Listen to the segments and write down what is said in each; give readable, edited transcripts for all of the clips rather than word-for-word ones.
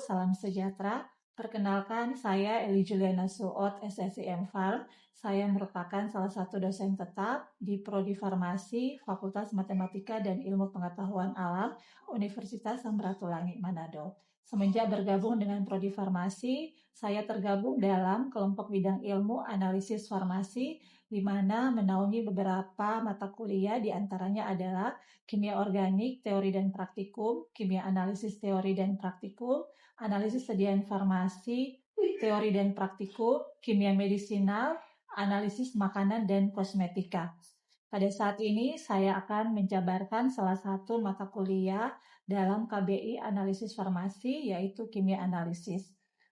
salam sejahtera. Perkenalkan, saya Eli Juliana Suot, SSIM Farm. Saya merupakan salah satu dosen tetap di Prodi Farmasi, Fakultas Matematika dan Ilmu Pengetahuan Alam, Universitas Samratulangi, Manado. Semenjak bergabung dengan Prodi Farmasi, saya tergabung dalam kelompok bidang ilmu analisis farmasi, di mana menaungi beberapa mata kuliah, di antaranya adalah kimia organik, teori dan praktikum, kimia analisis teori dan praktikum, analisis sediaan farmasi, teori dan praktikum, kimia medisinal, analisis makanan dan kosmetika. Pada saat ini saya akan menjabarkan salah satu mata kuliah dalam KBI Analisis Farmasi, yaitu kimia analisis.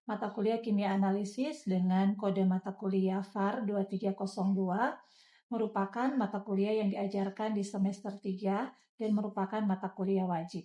Mata kuliah kimia analisis dengan kode mata kuliah FAR 2302 merupakan mata kuliah yang diajarkan di semester 3 dan merupakan mata kuliah wajib.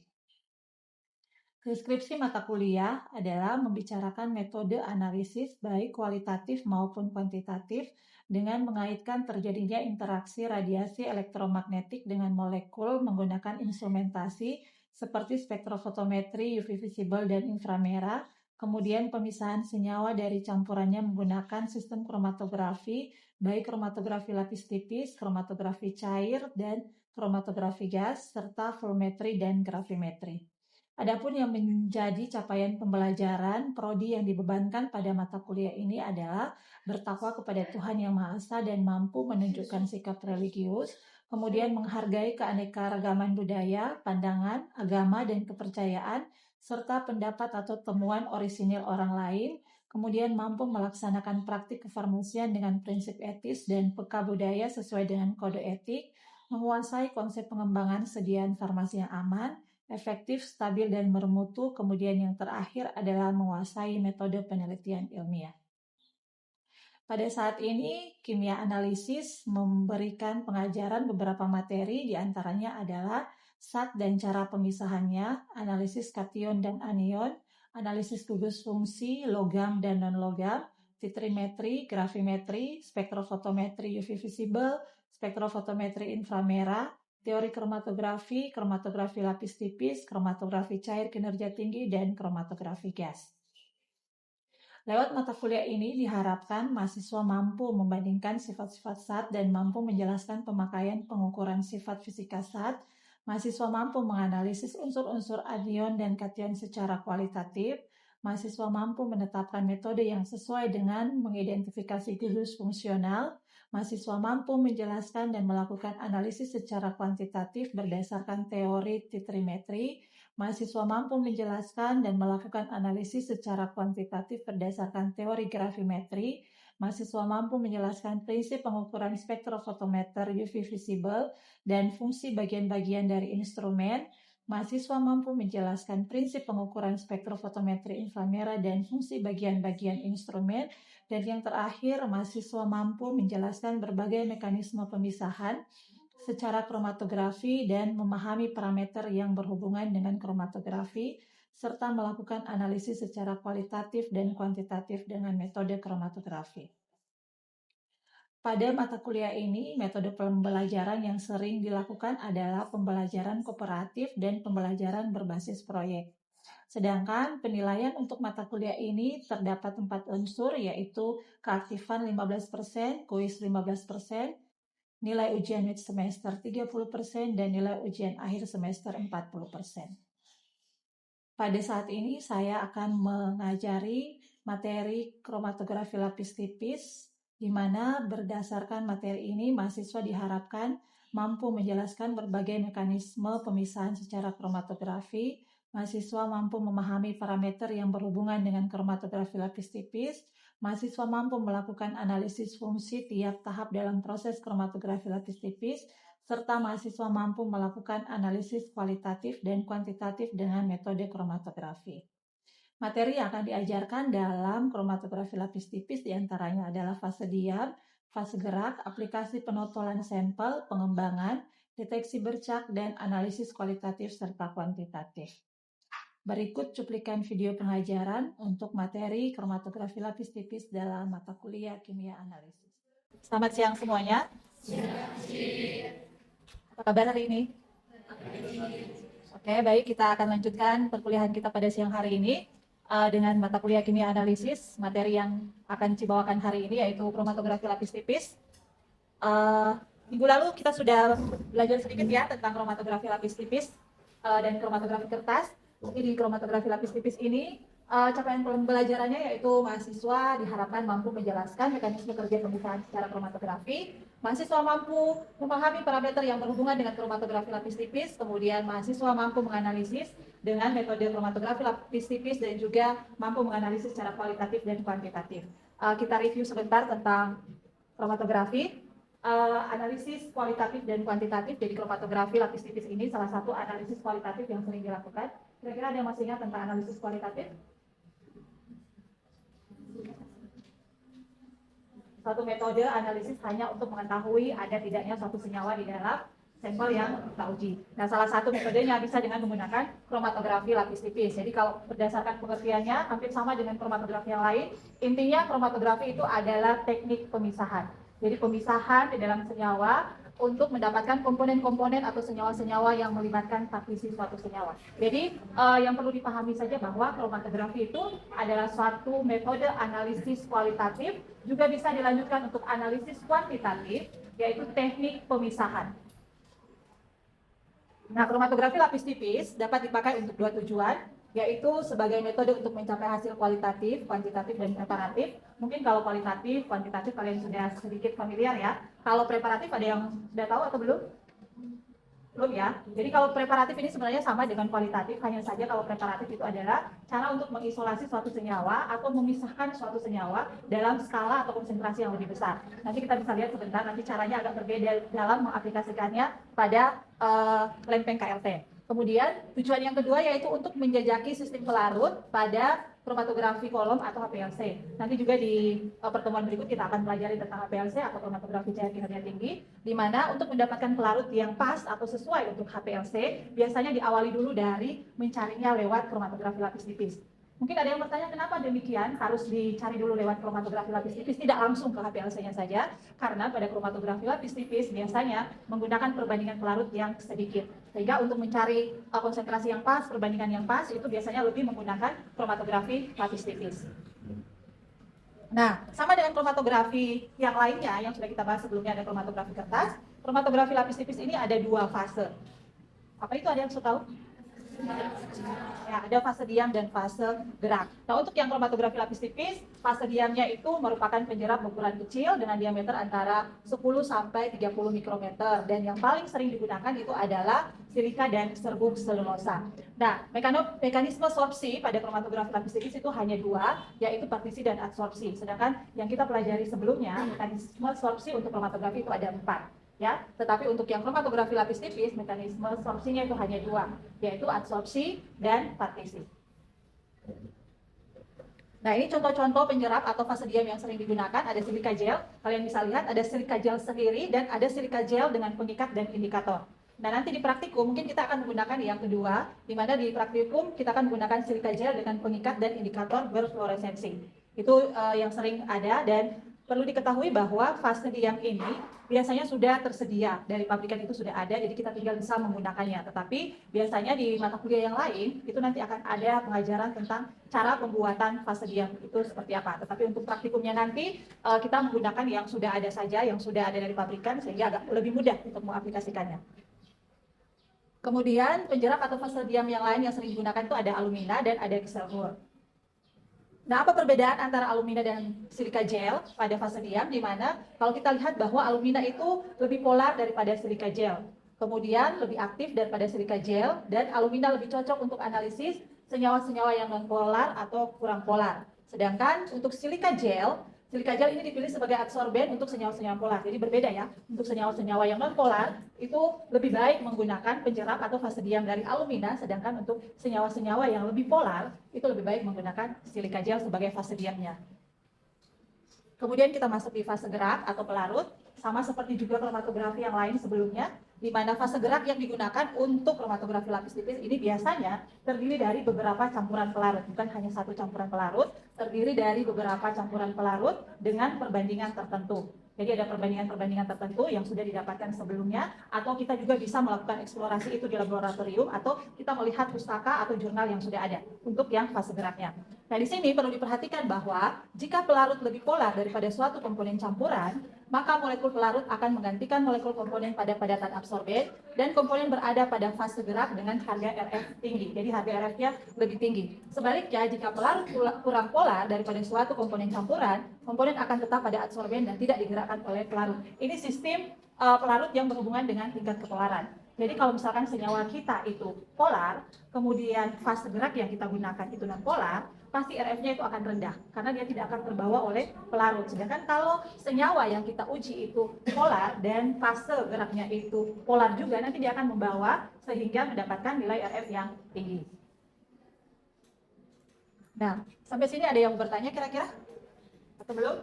Deskripsi mata kuliah adalah membicarakan metode analisis baik kualitatif maupun kuantitatif dengan mengaitkan terjadinya interaksi radiasi elektromagnetik dengan molekul menggunakan instrumentasi seperti spektrofotometri, UV visible, dan inframerah, kemudian pemisahan senyawa dari campurannya menggunakan sistem kromatografi, baik kromatografi lapis tipis, kromatografi cair, dan kromatografi gas, serta volumetri dan gravimetri. Adapun yang menjadi capaian pembelajaran prodi yang dibebankan pada mata kuliah ini adalah bertakwa kepada Tuhan Yang Maha Esa dan mampu menunjukkan sikap religius, kemudian menghargai keanekaragaman budaya, pandangan, agama, dan kepercayaan, serta pendapat atau temuan orisinil orang lain, kemudian mampu melaksanakan praktik kefarmasian dengan prinsip etis dan peka budaya sesuai dengan kode etik, menguasai konsep pengembangan sediaan farmasi yang aman, efektif, stabil, dan bermutu. Kemudian yang terakhir adalah menguasai metode penelitian ilmiah. Pada saat ini, kimia analisis memberikan pengajaran beberapa materi, diantaranya adalah zat dan cara pemisahannya, analisis kation dan anion, analisis gugus fungsi, logam dan non-logam, titrimetri, gravimetri, spektrofotometri UV visible, spektrofotometri inframerah, teori kromatografi, kromatografi lapis tipis, kromatografi cair kinerja tinggi, dan kromatografi gas. Lewat mata kuliah ini diharapkan mahasiswa mampu membandingkan sifat-sifat zat dan mampu menjelaskan pemakaian pengukuran sifat fisika zat. Mahasiswa mampu menganalisis unsur-unsur anion dan kation secara kualitatif. Mahasiswa mampu menetapkan metode yang sesuai dengan mengidentifikasi gugus fungsional. Mahasiswa mampu menjelaskan dan melakukan analisis secara kuantitatif berdasarkan teori titrimetri. Mahasiswa mampu menjelaskan dan melakukan analisis secara kuantitatif berdasarkan teori gravimetri. Mahasiswa mampu menjelaskan prinsip pengukuran spektrofotometer UV visible dan fungsi bagian-bagian dari instrumen. Mahasiswa mampu menjelaskan prinsip pengukuran spektrofotometri inframerah dan fungsi bagian-bagian instrumen. Dan yang terakhir, mahasiswa mampu menjelaskan berbagai mekanisme pemisahan secara kromatografi dan memahami parameter yang berhubungan dengan kromatografi, serta melakukan analisis secara kualitatif dan kuantitatif dengan metode kromatografi. Pada mata kuliah ini, metode pembelajaran yang sering dilakukan adalah pembelajaran kooperatif dan pembelajaran berbasis proyek. Sedangkan penilaian untuk mata kuliah ini terdapat 4 unsur, yaitu keaktifan 15%, kuis 15%, nilai ujian mid semester 30%, dan nilai ujian akhir semester 40%. Pada saat ini saya akan mengajari materi kromatografi lapis tipis, di mana berdasarkan materi ini mahasiswa diharapkan mampu menjelaskan berbagai mekanisme pemisahan secara kromatografi. Mahasiswa mampu memahami parameter yang berhubungan dengan kromatografi lapis tipis. Mahasiswa mampu melakukan analisis fungsi tiap tahap dalam proses kromatografi lapis tipis, serta mahasiswa mampu melakukan analisis kualitatif dan kuantitatif dengan metode kromatografi. Materi yang akan diajarkan dalam kromatografi lapis tipis diantaranya adalah fase diam, fase gerak, aplikasi penotolan sampel, pengembangan, deteksi bercak, dan analisis kualitatif serta kuantitatif. Berikut cuplikan video pengajaran untuk materi kromatografi lapis tipis dalam mata kuliah kimia analisis. Selamat siang semuanya. Apa kabar hari ini? Oke, baik, kita akan lanjutkan perkuliahan kita pada siang hari ini. dengan mata kuliah kimia analisis. Materi yang akan dibawakan hari ini yaitu kromatografi lapis tipis. Minggu lalu kita sudah belajar sedikit ya tentang kromatografi lapis tipis dan kromatografi kertas. Jadi di kromatografi lapis tipis ini capaian pembelajarannya yaitu mahasiswa diharapkan mampu menjelaskan mekanisme kerja pemisahan secara kromatografi. Mahasiswa mampu memahami parameter yang berhubungan dengan kromatografi lapis tipis, kemudian mahasiswa mampu menganalisis dengan metode kromatografi lapis tipis dan juga mampu menganalisis secara kualitatif dan kuantitatif. Kita review sebentar tentang kromatografi. Analisis kualitatif dan kuantitatif. Jadi kromatografi lapis tipis ini salah satu analisis kualitatif yang sering dilakukan. Kira-kira ada yang masih ingat tentang analisis kualitatif? Suatu metode analisis hanya untuk mengetahui ada tidaknya suatu senyawa di dalam sampel yang kita uji. Nah, salah satu metodenya bisa dengan menggunakan kromatografi lapis tipis. Jadi kalau berdasarkan pengertiannya hampir sama dengan kromatografi yang lain. Intinya kromatografi itu adalah teknik pemisahan. Jadi pemisahan di dalam senyawa untuk mendapatkan komponen-komponen atau senyawa-senyawa yang melibatkan partisi suatu senyawa. Jadi yang perlu dipahami saja bahwa kromatografi itu adalah suatu metode analisis kualitatif, juga bisa dilanjutkan untuk analisis kuantitatif, yaitu teknik pemisahan. Nah, kromatografi lapis tipis dapat dipakai untuk dua tujuan, yaitu sebagai metode untuk mencapai hasil kualitatif, kuantitatif, dan preparatif. Mungkin kalau kualitatif, kuantitatif kalian sudah sedikit familiar ya. Kalau preparatif ada yang sudah tahu atau belum? Belum ya. Jadi kalau preparatif ini sebenarnya sama dengan kualitatif, hanya saja kalau preparatif itu adalah cara untuk mengisolasi suatu senyawa atau memisahkan suatu senyawa dalam skala atau konsentrasi yang lebih besar. Nanti kita bisa lihat sebentar, nanti caranya agak berbeda dalam mengaplikasikannya pada lempeng KLT. Kemudian tujuan yang kedua yaitu untuk menjajaki sistem pelarut pada kromatografi kolom atau HPLC. Nanti juga di pertemuan berikut kita akan pelajari tentang HPLC atau kromatografi cahaya kinerja tinggi, di mana untuk mendapatkan pelarut yang pas atau sesuai untuk HPLC, biasanya diawali dulu dari mencarinya lewat kromatografi lapis tipis. Mungkin ada yang bertanya kenapa demikian harus dicari dulu lewat kromatografi lapis tipis, tidak langsung ke HPLC-nya saja, karena pada kromatografi lapis tipis biasanya menggunakan perbandingan pelarut yang sedikit. Sehingga untuk mencari konsentrasi yang pas, perbandingan yang pas, itu biasanya lebih menggunakan kromatografi lapis tipis. Nah, sama dengan kromatografi yang lainnya yang sudah kita bahas sebelumnya, ada kromatografi kertas. Kromatografi lapis tipis ini ada dua fase. Apa itu, ada yang sudah tahu? Ya, ada fase diam dan fase gerak. Nah, untuk yang kromatografi lapis tipis, fase diamnya itu merupakan penjerap berukuran kecil dengan diameter antara 10 sampai 30 mikrometer, dan yang paling sering digunakan itu adalah silika dan serbuk selulosa. Nah, mekanisme sorpsi pada kromatografi lapis tipis itu hanya dua, yaitu partisi dan adsorpsi. Sedangkan yang kita pelajari sebelumnya, mekanisme sorpsi untuk kromatografi itu ada 4. Ya, tetapi untuk yang kromatografi lapis tipis, mekanisme sorpsinya itu hanya dua, yaitu adsorpsi dan partisi. Nah, ini contoh-contoh penyerap atau fase diam yang sering digunakan. Ada silika gel, kalian bisa lihat ada silika gel sendiri dan ada silika gel dengan pengikat dan indikator. Nah, nanti di praktikum mungkin kita akan menggunakan yang kedua, di mana di praktikum kita akan menggunakan silika gel dengan pengikat dan indikator berfluoresensi. Itu yang sering ada, dan perlu diketahui bahwa fase diam ini biasanya sudah tersedia dari pabrikan, itu sudah ada, jadi kita tinggal bisa menggunakannya. Tetapi biasanya di mata kuliah yang lain itu nanti akan ada pengajaran tentang cara pembuatan fase diam itu seperti apa. Tetapi untuk praktikumnya nanti kita menggunakan yang sudah ada saja, yang sudah ada dari pabrikan, sehingga agak lebih mudah untuk mengaplikasikannya. Kemudian penjerap atau fase diam yang lain yang sering digunakan itu ada alumina dan ada Kieselguhr. Nah, apa perbedaan antara alumina dan silika gel pada fase diam, di mana kalau kita lihat bahwa alumina itu lebih polar daripada silika gel, kemudian lebih aktif daripada silika gel, dan alumina lebih cocok untuk analisis senyawa-senyawa yang non-polar atau kurang polar. Sedangkan untuk silika gel ini dipilih sebagai adsorben untuk senyawa-senyawa polar. Jadi berbeda ya, untuk senyawa-senyawa yang non-polar itu lebih baik menggunakan penjerap atau fase diam dari alumina, sedangkan untuk senyawa-senyawa yang lebih polar itu lebih baik menggunakan silika gel sebagai fase diamnya. Kemudian kita masuk di fase gerak atau pelarut, sama seperti juga kromatografi yang lain sebelumnya, di mana fase gerak yang digunakan untuk kromatografi lapis tipis ini biasanya terdiri dari beberapa campuran pelarut, bukan hanya satu campuran pelarut, terdiri dari beberapa campuran pelarut dengan perbandingan tertentu. Jadi ada perbandingan-perbandingan tertentu yang sudah didapatkan sebelumnya, atau kita juga bisa melakukan eksplorasi itu di laboratorium, atau kita melihat pustaka atau jurnal yang sudah ada untuk yang fase geraknya. Nah, di sini perlu diperhatikan bahwa jika pelarut lebih polar daripada suatu komponen campuran, maka molekul pelarut akan menggantikan molekul komponen pada padatan absorben dan komponen berada pada fase gerak dengan harga RF tinggi. Jadi harga RF-nya lebih tinggi. Sebaliknya, jika pelarut kurang polar daripada suatu komponen campuran, komponen akan tetap pada absorben dan tidak digerakkan oleh pelarut. Ini sistem pelarut yang berhubungan dengan tingkat kepolaran. Jadi kalau misalkan senyawa kita itu polar, kemudian fase gerak yang kita gunakan itu non polar, pasti RF-nya itu akan rendah karena dia tidak akan terbawa oleh pelarut. Sedangkan kalau senyawa yang kita uji itu polar dan fase geraknya itu polar juga, nanti dia akan membawa sehingga mendapatkan nilai RF yang tinggi. Nah, sampai sini ada yang bertanya kira-kira? Atau belum?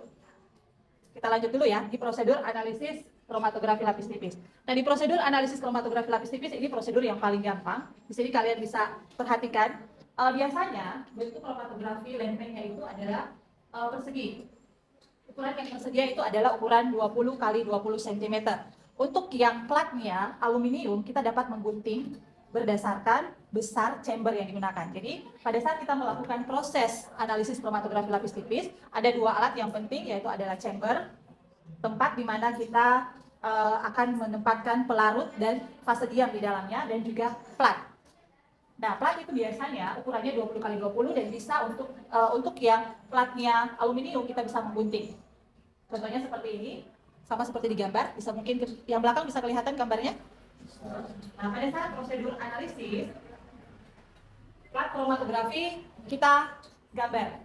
Kita lanjut dulu ya di prosedur analisis kromatografi lapis nipis. Nah, di prosedur analisis kromatografi lapis nipis ini prosedur yang paling gampang. Di sini kalian bisa perhatikan biasanya bentuk kromatografi lempengnya itu adalah persegi. Ukuran yang tersedia itu adalah ukuran 20 kali 20 cm. Untuk yang platnya aluminium, kita dapat menggunting berdasarkan besar chamber yang digunakan. Jadi pada saat kita melakukan proses analisis kromatografi lapis nipis, ada dua alat yang penting, yaitu adalah chamber, tempat di mana kita akan menempatkan pelarut dan fase diam di dalamnya, dan juga plat. Nah, plat itu biasanya ukurannya 20 kali 20 dan bisa untuk yang platnya aluminium kita bisa menggunting. Contohnya seperti ini, sama seperti di gambar, bisa mungkin yang belakang bisa kelihatan gambarnya. Nah, pada saat prosedur analisis plat kromatografi kita gambar.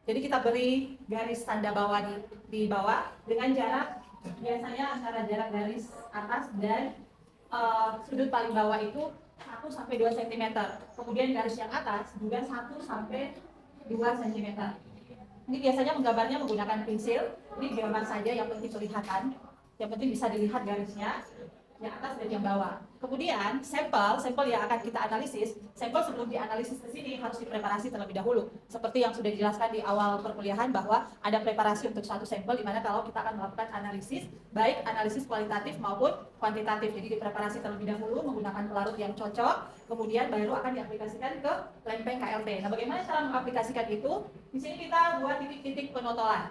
Jadi kita beri garis tanda bawah di bawah dengan jarak biasanya antara jarak garis atas dan sudut paling bawah itu 1 sampai 2 cm. Kemudian garis yang atas juga 1 sampai 2 cm. Ini biasanya menggambarnya menggunakan pensil. Ini gambar saja, yang penting kelihatan. Yang penting bisa dilihat garisnya, yang atas dan yang bawah. Kemudian sampel yang akan kita analisis, sampel sebelum dianalisis ke sini harus dipreparasi terlebih dahulu. Seperti yang sudah dijelaskan di awal perkuliahan bahwa ada preparasi untuk suatu sampel, di mana kalau kita akan melakukan analisis, baik analisis kualitatif maupun kuantitatif. Jadi dipreparasi terlebih dahulu menggunakan pelarut yang cocok, kemudian baru akan diaplikasikan ke lempeng KLT. Nah, bagaimana cara mengaplikasikan itu? Di sini kita buat titik-titik penotolan.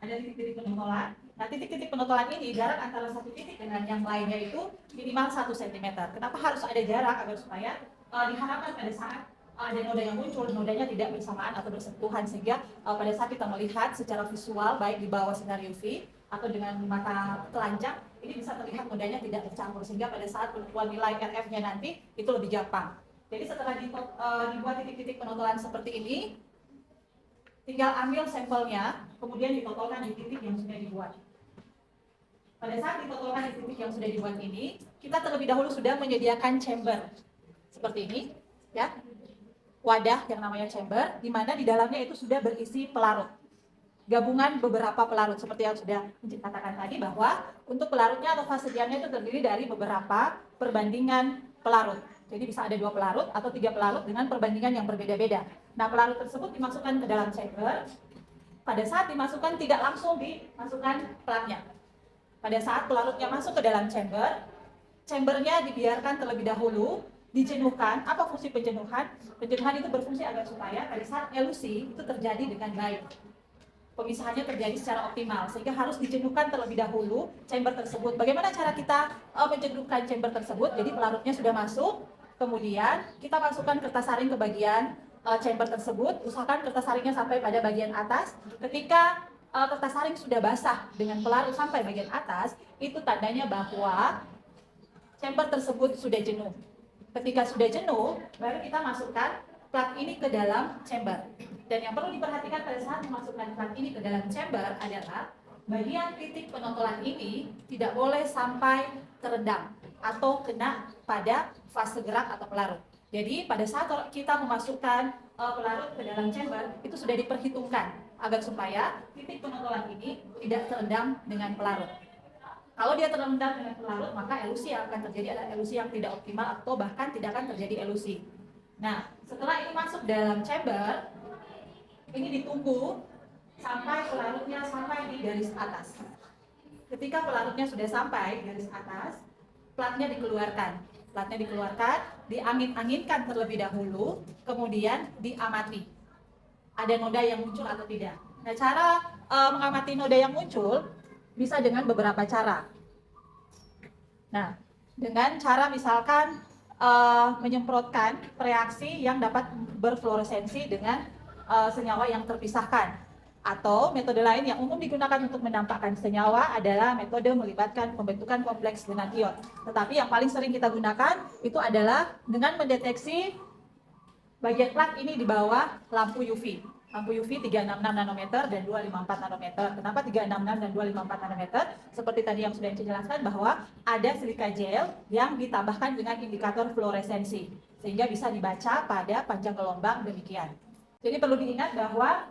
Ada titik-titik penotolan. Nah, titik-titik penotolan ini jarak antara satu titik dengan yang lainnya itu minimal 1 cm. Kenapa harus ada jarak? Agar supaya diharapkan pada saat ada noda yang muncul, nodanya tidak bersamaan atau bersentuhan, sehingga pada saat kita melihat secara visual, baik di bawah sinar UV atau dengan mata telanjang, ini bisa terlihat nodanya tidak bercampur, sehingga pada saat penentuan nilai RF-nya nanti itu lebih gampang. Jadi setelah dibuat titik-titik penotolan seperti ini, tinggal ambil sampelnya, kemudian ditotolkan di titik yang sudah dibuat. Pada saat ditotolkan di titik yang sudah dibuat ini, kita terlebih dahulu sudah menyediakan chamber seperti ini, ya, wadah yang namanya chamber, di mana di dalamnya itu sudah berisi pelarut. Gabungan beberapa pelarut, seperti yang sudah dikatakan tadi, bahwa untuk pelarutnya atau fase diamnya itu terdiri dari beberapa perbandingan pelarut. Jadi bisa ada 2 pelarut atau 3 pelarut dengan perbandingan yang berbeda-beda. Nah, pelarut tersebut dimasukkan ke dalam chamber. Pada saat dimasukkan tidak langsung dimasukkan platnya. Pada saat pelarutnya masuk ke dalam chamber, chambernya dibiarkan terlebih dahulu, dijenuhkan. Apa fungsi penjenuhan? Penjenuhan itu berfungsi agar supaya pada saat elusi itu terjadi dengan baik. Pemisahannya terjadi secara optimal, sehingga harus dijenuhkan terlebih dahulu chamber tersebut. Bagaimana cara kita menjenuhkan chamber tersebut? Jadi pelarutnya sudah masuk, kemudian kita masukkan kertas saring ke bagian chamber tersebut. Usahakan kertas saringnya sampai pada bagian atas. Ketika kertas saring sudah basah dengan pelarut sampai bagian atas, itu tandanya bahwa chamber tersebut sudah jenuh. Ketika sudah jenuh, baru kita masukkan plat ini ke dalam chamber. Dan yang perlu diperhatikan pada saat memasukkan plat ini ke dalam chamber adalah bagian titik penotolan ini tidak boleh sampai terendam atau kena pada fase gerak atau pelarut. Jadi pada saat kita memasukkan pelarut ke dalam chamber, itu sudah diperhitungkan agar supaya titik penotolan ini tidak terendam dengan pelarut. Kalau dia terendam dengan pelarut, maka elusi yang akan terjadi adalah elusi yang tidak optimal atau bahkan tidak akan terjadi elusi. Nah, setelah ini masuk dalam chamber, ini ditunggu sampai pelarutnya sampai di garis atas. Ketika pelarutnya sudah sampai garis atas, platnya dikeluarkan. Platnya dikeluarkan, diangin-anginkan terlebih dahulu, kemudian diamati. Ada noda yang muncul atau tidak. Nah, cara mengamati noda yang muncul bisa dengan beberapa cara. Nah, dengan cara misalkan menyemprotkan reaksi yang dapat berfluoresensi dengan senyawa yang terpisahkan. Atau metode lain yang umum digunakan untuk menampakkan senyawa adalah metode melibatkan pembentukan kompleks dengan ion. Tetapi yang paling sering kita gunakan itu adalah dengan mendeteksi bagian plat ini di bawah lampu UV. Lampu UV 366 nanometer dan 254 nanometer. Kenapa 366 dan 254 nanometer? Seperti tadi yang sudah dijelaskan bahwa ada silika gel yang ditambahkan dengan indikator fluoresensi sehingga bisa dibaca pada panjang gelombang demikian. Jadi perlu diingat bahwa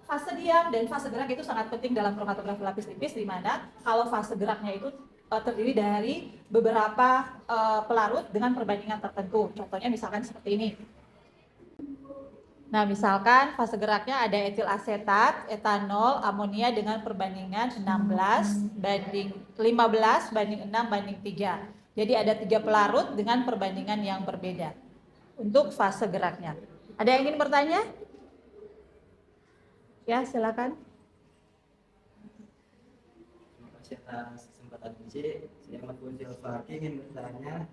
fase diam dan fase gerak itu sangat penting dalam kromatografi lapis tipis, di mana kalau fase geraknya itu terdiri dari beberapa pelarut dengan perbandingan tertentu. Contohnya misalkan seperti ini. Nah, misalkan fase geraknya ada etil asetat, etanol, amonia dengan perbandingan 15 banding 6 banding 3. Jadi ada 3 pelarut dengan perbandingan yang berbeda untuk fase geraknya. Ada yang ingin bertanya? Ya, silakan. Terima kasih atas kesempatan ini. Saya Mahfud Silvaki ingin bertanya,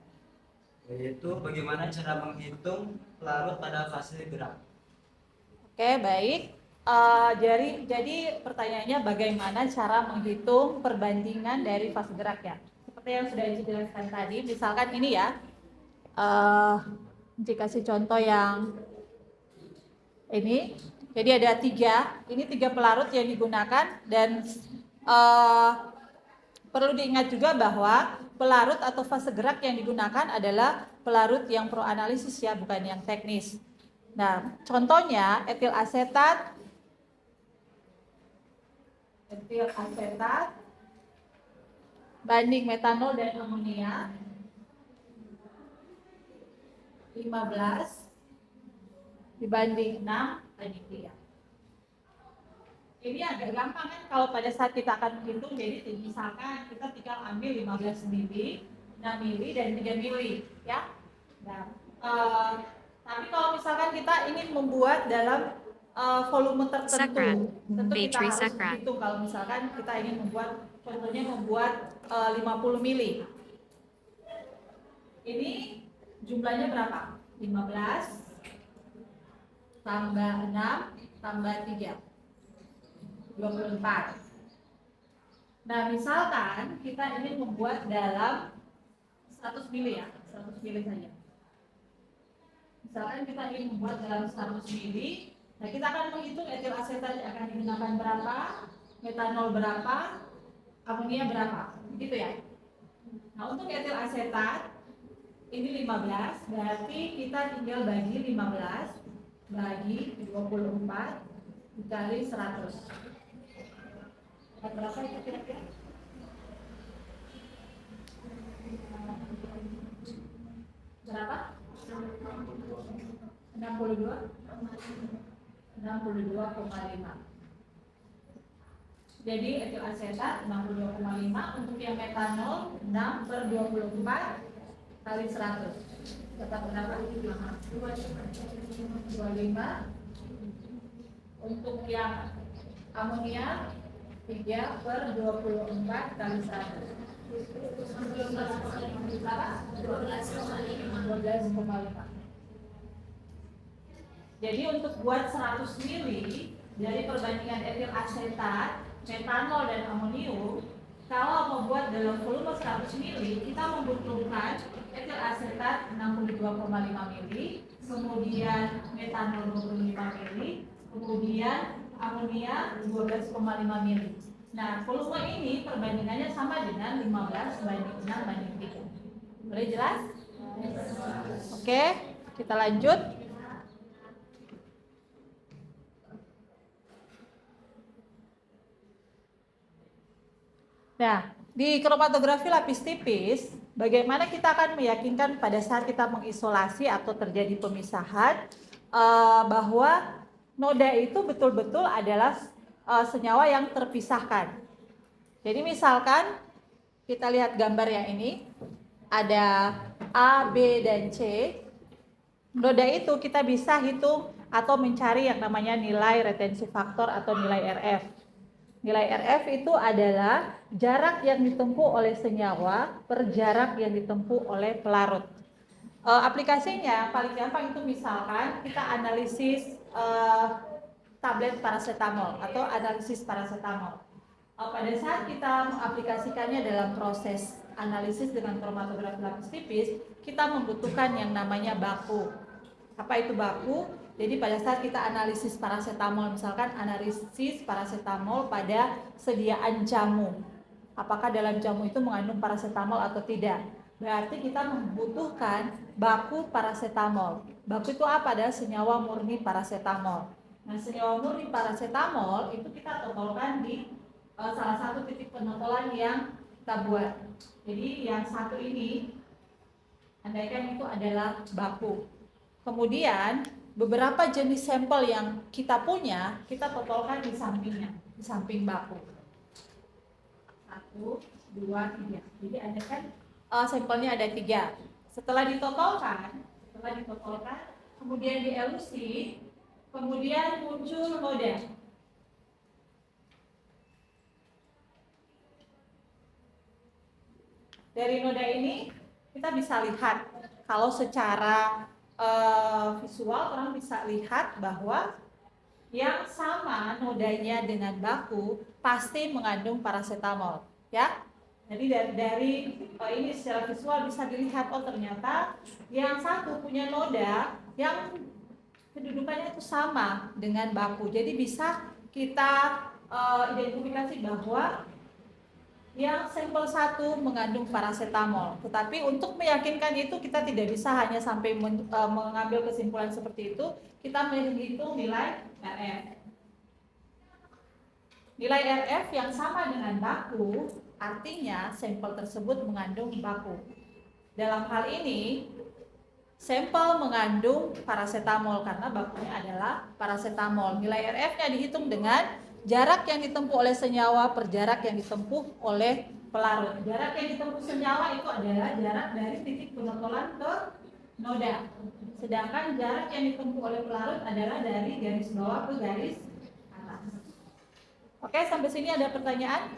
yaitu bagaimana cara menghitung pelarut pada fase gerak? Oke, baik. Jadi pertanyaannya bagaimana cara menghitung perbandingan dari fase gerak ya? Seperti yang sudah dijelaskan tadi, misalkan ini ya, dikasih contoh yang ini. Jadi ada ini tiga pelarut yang digunakan dan perlu diingat juga bahwa pelarut atau fase gerak yang digunakan adalah pelarut yang proanalisis ya, bukan yang teknis. Nah, contohnya etil asetat banding metanol dan amonia 15 dibanding 6 banding 3. Ini agak gampang kan kalau pada saat kita akan menghitung. Jadi misalkan kita tinggal ambil 15 mili, 6 mili, dan 3 mili ya. Nah, tapi kalau misalkan kita ingin membuat dalam volume tertentu, tentu kita harus hitung. Kalau misalkan kita ingin membuat, contohnya membuat 50 mili, ini jumlahnya berapa? 15 tambah 6 tambah 3, 24. Nah, misalkan kita ingin membuat dalam 100 mili ya, 100 mili saja. Misalkan kita ingin membuat dalam 100 mili, nah kita akan menghitung etil asetat akan digunakan berapa, metanol berapa, amonia berapa, gitu ya. Nah, untuk etil asetat ini 15, berarti kita tinggal bagi 15 bagi 24 dikali 100. Berapa itu kira-kira? Berapa? 62? 62,5. Jadi etil asetat 62,5. Untuk yang metanol 6 per 24 kali 100. Tetap berapa? 25. Untuk yang amonia 3 per 24 kali 100. 12,5. Jadi untuk buat 100 mili dari perbandingan etil asetat, metanol dan amonium, kalau membuat dalam volume 100 mili, kita membutuhkan etil asetat 62,5 mili, kemudian metanol 25 mili, kemudian amonia 12,5 mili. Nah, volume ini perbandingannya sama dengan 15 banding 6 banding 3. Boleh jelas? Oke, kita lanjut. Nah, di kromatografi lapis tipis, bagaimana kita akan meyakinkan pada saat kita mengisolasi atau terjadi pemisahan bahwa noda itu betul-betul adalah senyawa yang terpisahkan. Jadi misalkan kita lihat gambar yang ini. ada A, B, dan C, noda itu kita bisa hitung atau mencari yang namanya nilai retensi faktor atau nilai RF. Nilai RF itu adalah jarak yang ditempuh oleh senyawa per jarak yang ditempuh oleh pelarut. Aplikasinya paling gampang itu misalkan kita analisis tablet paracetamol atau analisis paracetamol. Pada saat kita mengaplikasikannya dalam proses analisis dengan kromatografi lapis tipis, kita membutuhkan yang namanya baku. Apa itu baku? Jadi pada saat kita analisis paracetamol, misalkan analisis paracetamol pada sediaan jamu, apakah dalam jamu itu mengandung paracetamol atau tidak? Berarti kita membutuhkan baku paracetamol. Baku itu apa? Adalah senyawa murni paracetamol. Nah, senyawa murni paracetamol itu kita totolkan di salah satu titik penotolan yang kita buat. Jadi yang satu ini, andaikan itu adalah baku. Kemudian beberapa jenis sampel yang kita punya, kita totolkan di sampingnya, di samping baku. 1, 2, 3. Jadi andaikan sampelnya ada 3. Setelah ditotolkan, kemudian dielusi, kemudian muncul noda. Dari noda ini kita bisa lihat, kalau secara visual orang bisa lihat bahwa yang sama nodanya dengan baku pasti mengandung paracetamol, ya. Jadi dari ini secara visual bisa dilihat, oh ternyata yang satu punya noda yang kedudukannya itu sama dengan baku. Jadi bisa kita identifikasi bahwa yang sampel 1 mengandung paracetamol. Tetapi untuk meyakinkan itu kita tidak bisa hanya sampai mengambil kesimpulan seperti itu. Kita menghitung nilai RF. Nilai RF yang sama dengan baku, artinya sampel tersebut mengandung baku. Dalam hal ini, sampel mengandung paracetamol karena bakunya adalah paracetamol. Nilai RF-nya dihitung dengan jarak yang ditempuh oleh senyawa per jarak yang ditempuh oleh pelarut. Jarak yang ditempuh senyawa itu adalah jarak dari titik penotolan ke noda. Sedangkan jarak yang ditempuh oleh pelarut adalah dari garis bawah ke garis atas. Oke, sampai sini ada pertanyaan?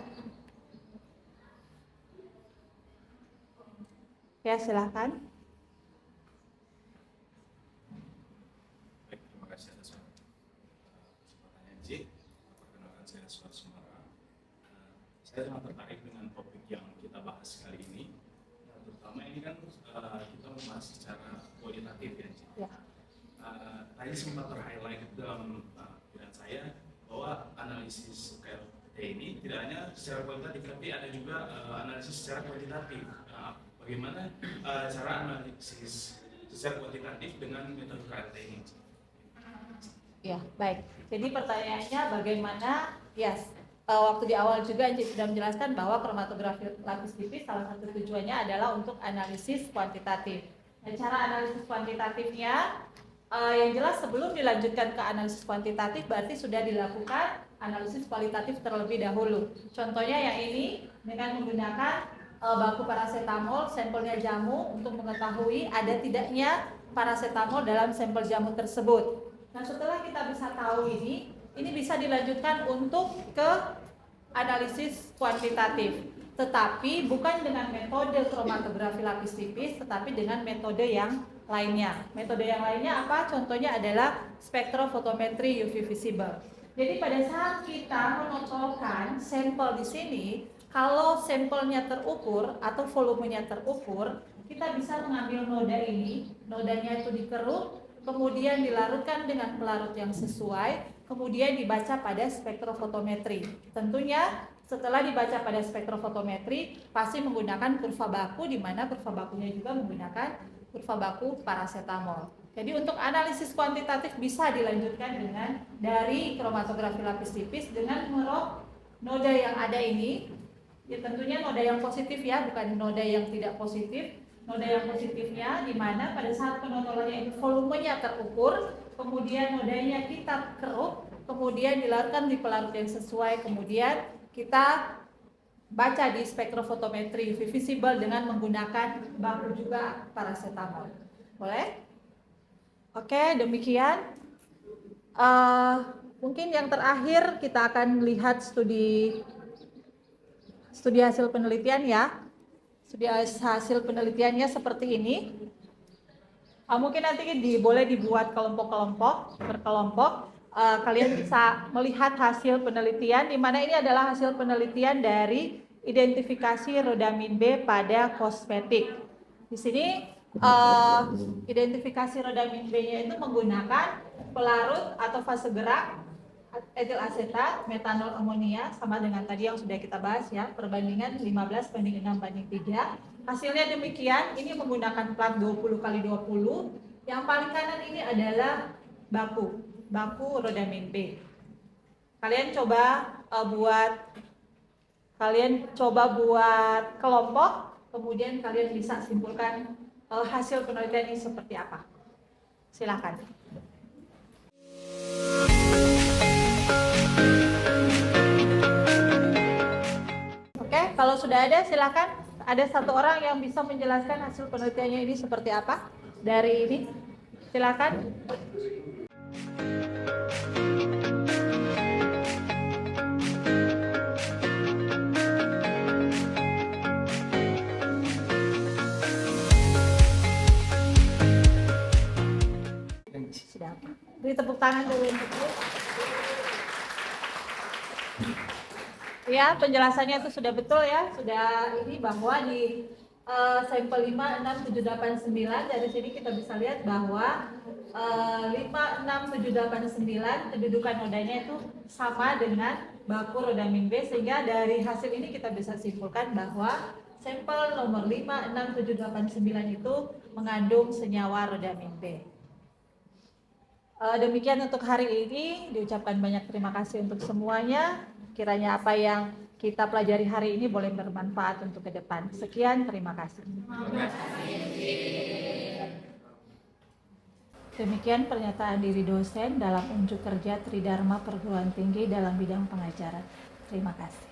Ya, silakan. Baik, terima kasih atas kesempatannya, Ji. Perkenalkan saya Suar Semara. Saya sangat tertarik dengan topik yang kita bahas kali ini. Terutama ini kan kita membahas secara kualitatif ya, Ji. Ya. Tadi sempat ter-highlight dalam pikiran saya bahwa analisis KLT ini tidak hanya secara kualitatif, tapi ada juga analisis secara kuantitatif. Bagaimana cara analisis secara kuantitatif dengan metode KLT ini? Ya, baik. Jadi pertanyaannya bagaimana? Yes, waktu di awal juga Anji sudah menjelaskan bahwa kromatografi lapis tipis salah satu tujuannya adalah untuk analisis kuantitatif. Dan cara analisis kuantitatifnya, yang jelas sebelum dilanjutkan ke analisis kuantitatif berarti sudah dilakukan analisis kualitatif terlebih dahulu. Contohnya yang ini dengan menggunakan baku paracetamol, sampelnya jamu untuk mengetahui ada tidaknya paracetamol dalam sampel jamu tersebut. Nah, setelah kita bisa tahu ini bisa dilanjutkan untuk ke analisis kuantitatif. Tetapi bukan dengan metode kromatografi lapis tipis, tetapi dengan metode yang lainnya. Metode yang lainnya apa? Contohnya adalah spektrofotometri UV visible. Jadi pada saat kita menotolkan sampel di sini, kalau sampelnya terukur atau volumenya terukur, kita bisa mengambil noda ini, nodanya itu dikeruk, kemudian dilarutkan dengan pelarut yang sesuai, kemudian dibaca pada spektrofotometri. Tentunya setelah dibaca pada spektrofotometri pasti menggunakan kurva baku, di mana kurva bakunya juga menggunakan kurva baku paracetamol. Jadi untuk analisis kuantitatif bisa dilanjutkan dengan dari kromatografi lapis tipis dengan mengerok noda yang ada ini. Ya, tentunya noda yang positif ya, bukan noda yang tidak positif. Noda yang positifnya di mana pada saat penotolannya itu volumenya terukur, kemudian nodanya kita keruk, kemudian dilarutkan di pelarut yang sesuai, kemudian kita baca di spektrofotometri UV visible dengan menggunakan baku juga paracetamol. Boleh? Oke, demikian. Mungkin yang terakhir kita akan lihat studi hasil penelitian ya. Studi hasil penelitiannya seperti ini. Mungkin nanti boleh dibuat kelompok-kelompok, berkelompok. Kalian bisa melihat hasil penelitian, di mana ini adalah hasil penelitian dari identifikasi rodamin B pada kosmetik. Di sini identifikasi rodamin B-nya itu menggunakan pelarut atau fase gerak etil asetat, metanol amonia, sama dengan tadi yang sudah kita bahas ya, perbandingan 15:6:3. Hasilnya demikian, ini menggunakan plat 20x20. Yang paling kanan ini adalah baku rodamin B. Kalian coba buat kelompok, kemudian kalian bisa simpulkan hasil penelitian ini seperti apa. Silakan. Oke, kalau sudah ada silakan. Ada satu orang yang bisa menjelaskan hasil penelitiannya ini seperti apa dari ini. Silakan. Sudah. Beri tepuk tangan dulu untukku. Ya, penjelasannya itu sudah betul ya. Sudah ini bahwa di sampel 5, 6, 7, 8, 9 dari sini kita bisa lihat bahwa 5, 6, 7, 8, 9 kedudukan nodanya itu sama dengan baku rodamin B, sehingga dari hasil ini kita bisa simpulkan bahwa sampel nomor 5, 6, 7, 8, 9 itu mengandung senyawa rodamin B. Demikian untuk hari ini, diucapkan banyak terima kasih untuk semuanya. Kiranya apa yang kita pelajari hari ini boleh bermanfaat untuk ke depan. Sekian, terima kasih. Demikian pernyataan diri dosen dalam unjuk kerja Tridharma Perguruan Tinggi dalam bidang pengajaran. Terima kasih.